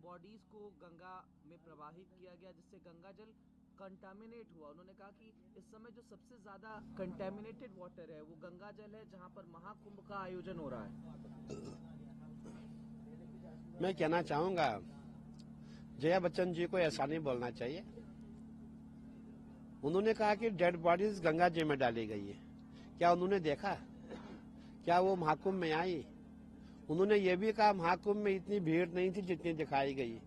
Bodies को गंगा में प्रवाहित किया गया, जिससे गंगा जल कंटामिनेट हुआ। उन्होंने कहा कि इस समय जो सबसे ज्यादा कंटामिनेटेड वाटर है वो गंगा जल है, जहां पर महाकुंभ का आयोजन हो रहा है। मैं कहना चाहूंगा, जया बच्चन जी को ऐसा नहीं बोलना चाहिए। उन्होंने कहा कि डेड बॉडीज गंगा जी में डाली गई है। क्या उन्होंने देखा? क्या वो महाकुंभ में आई? उन्होंने ये भी कहा महाकुंभ में इतनी भीड़ नहीं थी जितनी दिखाई गई।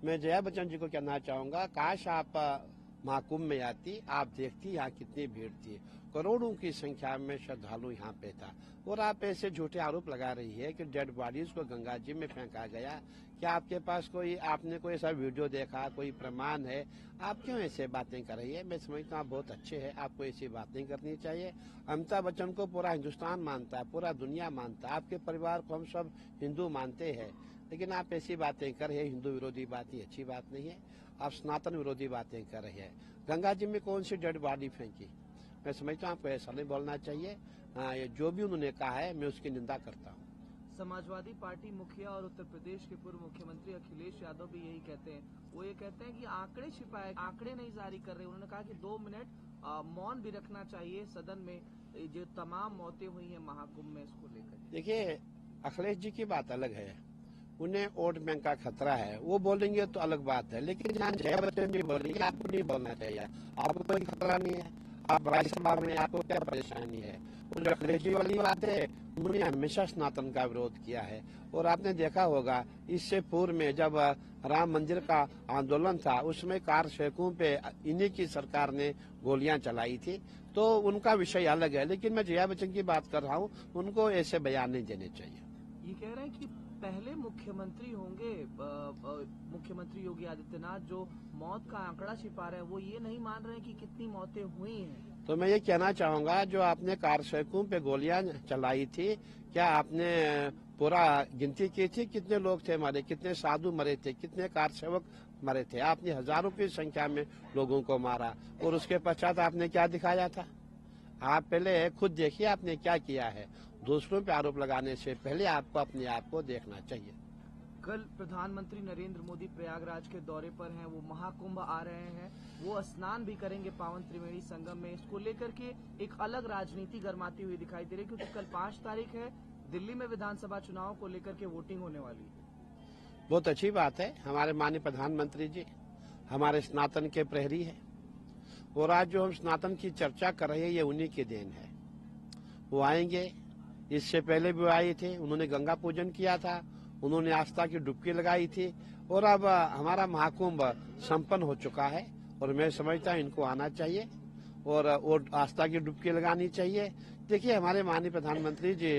मैं जया बच्चन जी को कहना चाहूंगा, काश आप महाकुंभ में आती, आप देखती यहाँ कितनी भीड़ थी। करोड़ों की संख्या में श्रद्धालु यहाँ पे था। और आप ऐसे झूठे आरोप लगा रही है कि डेड बॉडीज को गंगा जी में फेंका गया। क्या आपके पास आपने कोई ऐसा वीडियो देखा, कोई प्रमाण है? आप क्यों ऐसे बातें कर रही है? मैं समझता हूँ आप बहुत अच्छे हैं, आपको ऐसी बात नहीं करनी चाहिए। अमिताभ बच्चन को पूरा हिंदुस्तान मानता है, पूरा दुनिया मानता है। आपके परिवार को हम सब हिंदू मानते हैं, लेकिन आप ऐसी बातें कर रहे हैं। हिंदू विरोधी बातें अच्छी बात नहीं है। आप सनातन विरोधी बातें कर रहे हैं। गंगा जी में कौन सी डेड बॉडी फेंकी? मैं समझता हूँ आपको ऐसा नहीं बोलना चाहिए। ये जो भी उन्होंने कहा है मैं उसकी निंदा करता हूँ। समाजवादी पार्टी मुखिया और उत्तर प्रदेश के पूर्व मुख्यमंत्री अखिलेश यादव भी यही कहते हैं। वो ये कहते हैं कि आंकड़े छिपाए, आंकड़े नहीं जारी कर रहे। उन्होंने कहा कि 2 मिनट मौन भी रखना चाहिए सदन में, जो तमाम मौतें हुई हैं महाकुंभ में, इसको लेकर। देखिए, अखिलेश जी की बात अलग है, उन्हें वोट बैंक का खतरा है, वो बोलेंगे तो अलग बात है। लेकिन जहाँ जया बच्चन जी बोलेंगे, आपको नहीं बोलना चाहिए। आपको कोई खतरा नहीं है, आप राज्यसभा में, आपको क्या परेशानी है? जो अखिलेश जी वाली बात है, उन्होंने हमेशा सनातन का विरोध किया है। और आपने देखा होगा, इससे पूर्व में जब राम मंदिर का आंदोलन था, उसमें कार सैकड़ों पे इन्हीं की सरकार ने गोलियां चलाई थी। तो उनका विषय अलग है। लेकिन मैं जया बच्चन की बात कर रहा हूँ, उनको ऐसे बयान नहीं देने चाहिए। ये कह रहे हैं कि पहले मुख्यमंत्री होंगे मुख्यमंत्री योगी आदित्यनाथ जो मौत का आंकड़ा छिपा रहे हैं। वो ये नहीं मान रहे हैं कि कितनी मौतें हुई हैं। तो मैं ये कहना चाहूंगा, जो आपने कार सैकड़ों पे गोलियां चलाई थी, क्या आपने पूरा गिनती की थी? कितने लोग थे मरे, कितने साधु मरे थे, कितने कार सेवक मरे थे? आपने हजारों की संख्या में लोगों को मारा। और उसके पश्चात आपने क्या दिखाया था? आप पहले खुद देखिए आपने क्या किया है। दूसरों पे आरोप लगाने से पहले आपको अपने आप को देखना चाहिए। कल प्रधानमंत्री नरेंद्र मोदी प्रयागराज के दौरे पर हैं। वो महाकुंभ आ रहे हैं, वो स्नान भी करेंगे पावन त्रिवेणी संगम में। इसको लेकर के एक अलग राजनीति गरमाती हुई दिखाई दे रही है, क्योंकि कल 5 तारीख है, दिल्ली में विधानसभा चुनाव को लेकर के वोटिंग होने वाली है। बहुत अच्छी बात है। हमारे माननीय प्रधानमंत्री जी हमारे सनातन के प्रहरी है। और आज जो हम सनातन की चर्चा कर रहे हैं, ये उन्हीं की देन है। वो आएंगे, इससे पहले भी आए थे, उन्होंने गंगा पूजन किया था, उन्होंने आस्था की डुबकी लगाई थी। और अब हमारा महाकुंभ संपन्न हो चुका है और मैं समझता हूँ इनको आना चाहिए और आस्था की डुबकी लगानी चाहिए। देखिए, हमारे माननीय प्रधानमंत्री जी,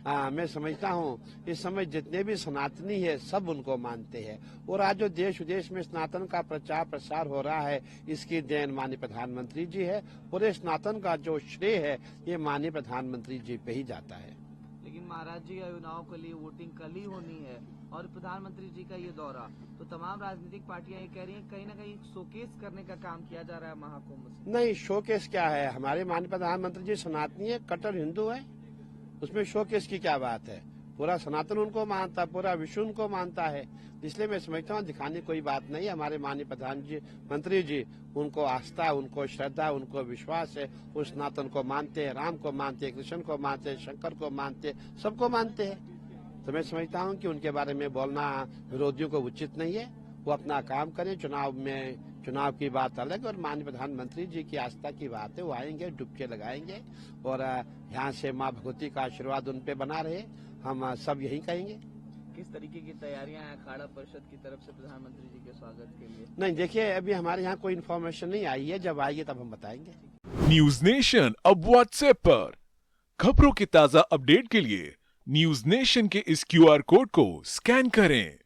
मैं समझता हूँ इस समय जितने भी सनातनी है सब उनको मानते हैं। और आज जो देश विदेश में सनातन का प्रचार प्रसार हो रहा है, इसकी देन माननीय प्रधानमंत्री जी है। और ये सनातन का जो श्रेय है, ये माननीय प्रधानमंत्री जी पे ही जाता है। लेकिन महाराज जी, चुनाव के लिए वोटिंग कल ही होनी है और प्रधानमंत्री जी का ये दौरा, तो तमाम राजनीतिक पार्टियां ये कह रही हैं कहीं ना कहीं शोकेस करने का काम किया जा रहा है महाकुंभ से। नहीं, शोकेस क्या है? हमारे माननीय प्रधानमंत्री जी सनातनी है, कट्टर हिंदू है, उसमें शोकेस की क्या बात है? पूरा सनातन उनको मानता है, पूरा विश्व उनको मानता है। इसलिए मैं समझता हूँ दिखाने कोई बात नहीं। हमारे माननीय प्रधानमंत्री जी, उनको आस्था, उनको श्रद्धा, उनको विश्वास है। वो सनातन को मानते हैं, राम को मानते हैं, कृष्ण को मानते हैं, शंकर को मानते हैं, सबको मानते हैं। तो मैं समझता हूँ कि उनके बारे में बोलना विरोधियों को उचित नहीं है। वो अपना काम करें। चुनाव की बात अलग और माननीय प्रधानमंत्री जी की आस्था की बात है। वो आएंगे, डुबके लगाएंगे और यहाँ से माँ भगवती का आशीर्वाद उन पे बना रहे, हम सब यही कहेंगे। किस तरीके की तैयारियां हैं अखाड़ा परिषद की तरफ से प्रधानमंत्री जी के स्वागत के लिए? नहीं, देखिए, अभी हमारे यहाँ कोई इन्फॉर्मेशन नहीं आई है। जब आएगी तब हम बताएंगे। न्यूज नेशन अब व्हाट्सएप पर खबरों की ताजा अपडेट के लिए न्यूज नेशन के इस QR कोड को स्कैन करें।